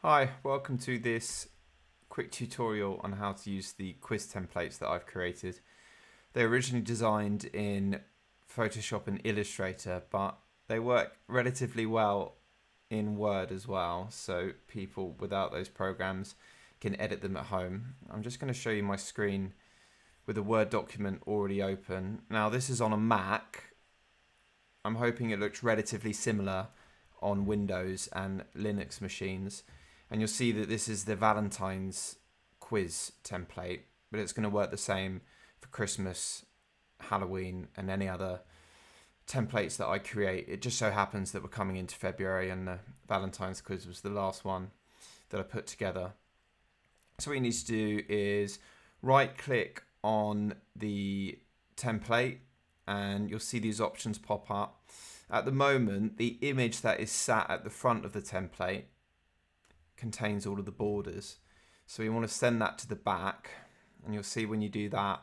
Hi, welcome to this quick tutorial on how to use the quiz templates that I've created. They're originally designed in Photoshop and Illustrator, but they work relatively well in Word as well, so people without those programs can edit them at home. I'm just going to show you my screen with a Word document already open. Now this is on a Mac. I'm hoping it looks relatively similar on Windows and Linux machines. And you'll see that this is the Valentine's quiz template, but it's going to work the same for Christmas, Halloween, and any other templates that I create. It just so happens that we're coming into February and the Valentine's quiz was the last one that I put together. So what you need to do is right click on the template and you'll see these options pop up. At the moment, the image that is sat at the front of the template contains all of the borders. So you want to send that to the back, and you'll see when you do that,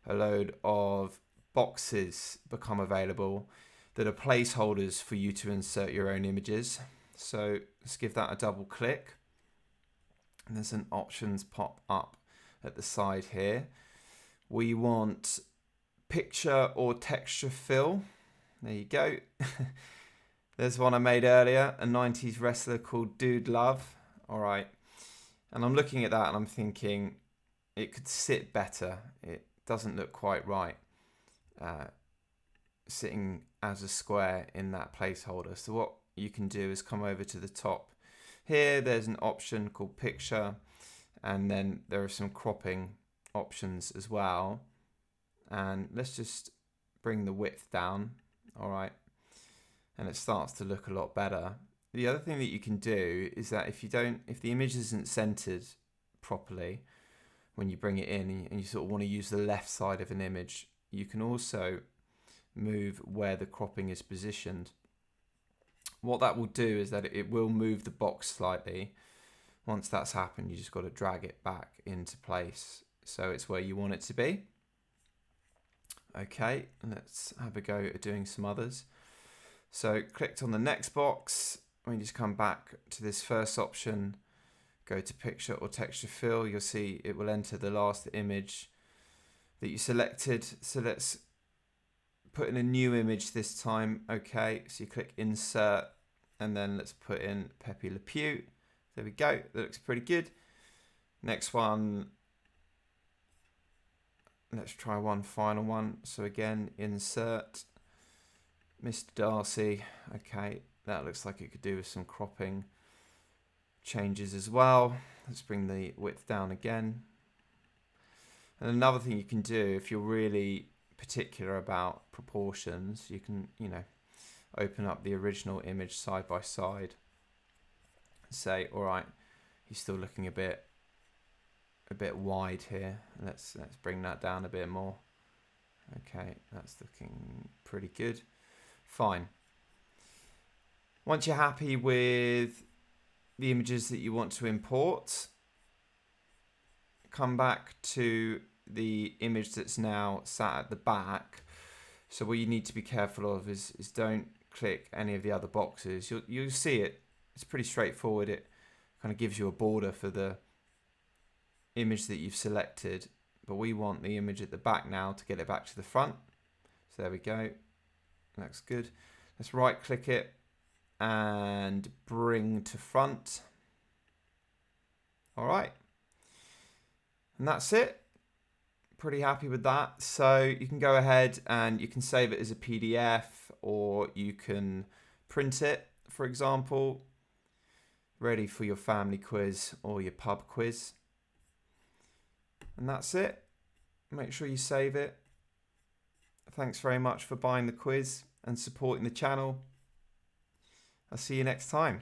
a load of boxes become available that are placeholders for you to insert your own images. So let's give that a double click. And there's an options pop up at the side here. We want picture or texture fill. There you go. There's one I made earlier, a 90s wrestler called Dude Love. All right. And I'm looking at that and I'm thinking it could sit better. It doesn't look quite right sitting as a square in that placeholder. So what you can do is come over to the top. Here there's an option called picture, and then there are some cropping options as well. And let's just bring the width down. All right. And it starts to look a lot better. The other thing that you can do is that if the image isn't centered properly when you bring it in and you sort of want to use the left side of an image, you can also move where the cropping is positioned. What that will do is that it will move the box slightly. Once that's happened, you just got to drag it back into place so it's where you want it to be. Okay, let's have a go at doing some others. So clicked on the next box. When you just come back to this first option, go to picture or texture fill, you'll see it will enter the last image that you selected. So let's put in a new image this time. Okay, so you click insert and then let's put in Pepe Le Pew. There we go, that looks pretty good. Next one, let's try one final one. So again, insert Mr. Darcy. Okay, that looks like it could do with some cropping changes as well. Let's bring the width down again. And another thing you can do, if you're really particular about proportions, you can, open up the original image side by side and say, all right, he's still looking a bit wide here. Let's bring that down a bit more. Okay, that's looking pretty good. Fine. Once you're happy with the images that you want to import, come back to the image that's now sat at the back. So what you need to be careful of is don't click any of the other boxes. You'll see it. It's pretty straightforward. It kind of gives you a border for the image that you've selected, but we want the image at the back now to get it back to the front. So there we go. Looks good. Let's right click it and bring to front. All right. And that's it. Pretty happy with that. So you can go ahead and you can save it as a PDF or you can print it, for example, ready for your family quiz or your pub quiz. And that's it. Make sure you save it. Thanks very much for buying the quiz and supporting the channel. I'll see you next time.